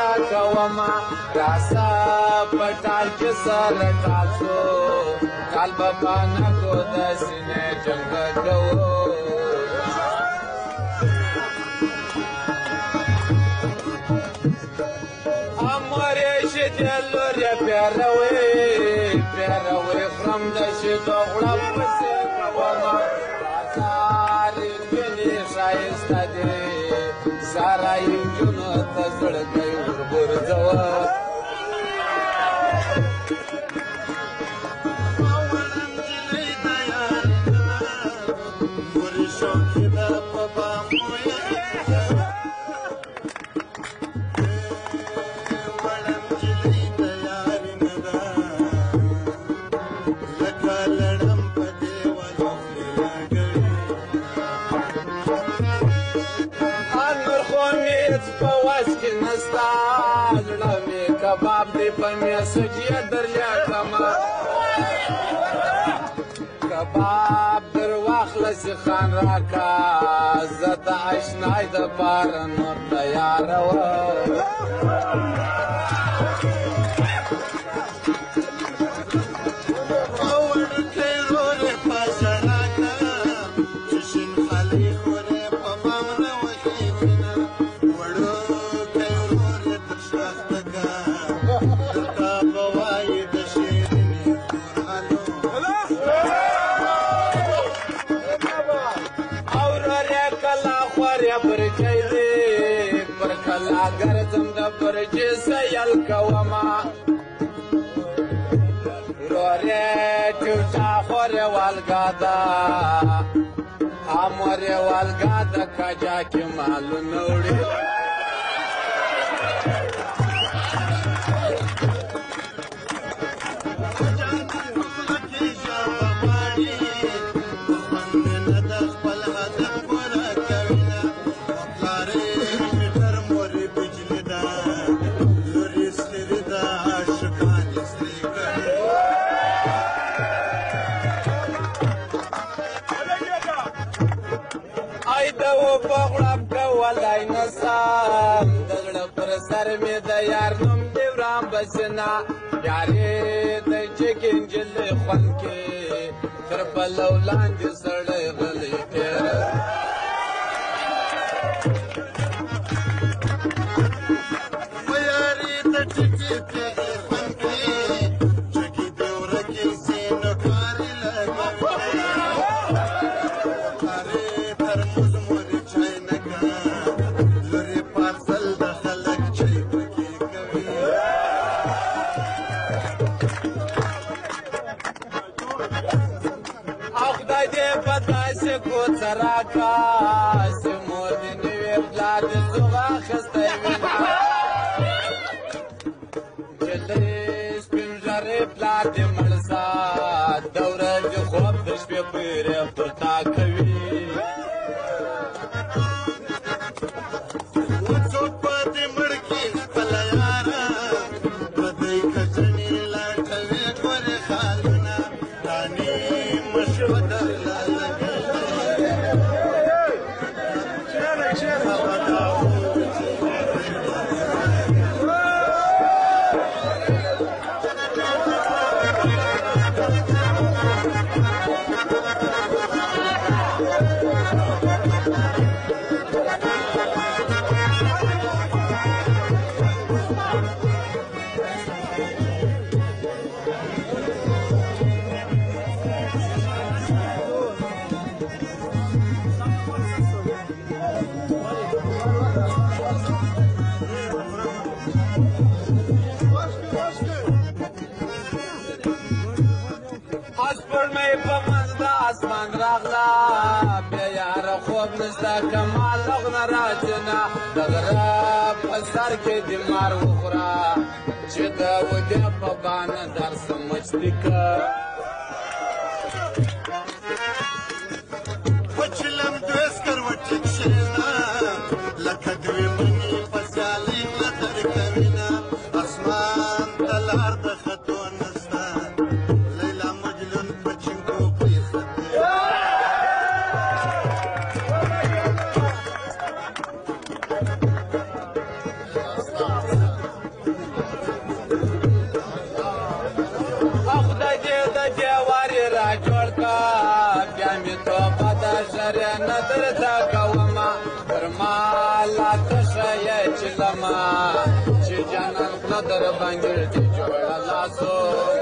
راکوما راسا پټال کې سره تاسو کال بابا نه کو د سینې جنگ کوو امره شدلور پیروي خرم د شدو غړپ پسې کوما ساري دني شایسته دي سارا یوجونو ته زړه کوي ورځوا کباب دی پمی سجیه در لیاکما کباب در واخلسی خان راکا زد اشنای د بارنو تیارو گرزم د برجې سیل کوما رورې چوچا خورې والګادا امورې والګادا کجا کې مالو نوړي ولای نسام دغړه پر سر می د یار نوم دی ورام بسنا یارې د چکن جل خون کې تر بلو لاندې سړی غلی تیر یارې د چکن جل خون کې چکی دی ورکه سین کاری لګوي سراکا سمور دی نوی پلار دی زغا خسته وینا جلی سپین جاری پلار دی مرسا دوره دی خوب دشبی پیره پرتا کوي وڅو پتی مړکی پلیارا پدې کچنی لاټوي کور خالنا دانی مشودر اسمان راغلا بیا یار خوب نستا کمال لغنا راجنا دغرا پسر کې دی مار وخورا چې دا ودې په باندې در سمجھتی کا پچلم دوس کروټ شینا لکه دوی منی پسالې لتر کمینا اسمان تلار د خطو نستا لیلا مجنون پچنګو چې جانان خپل در باندې جوړه لاسو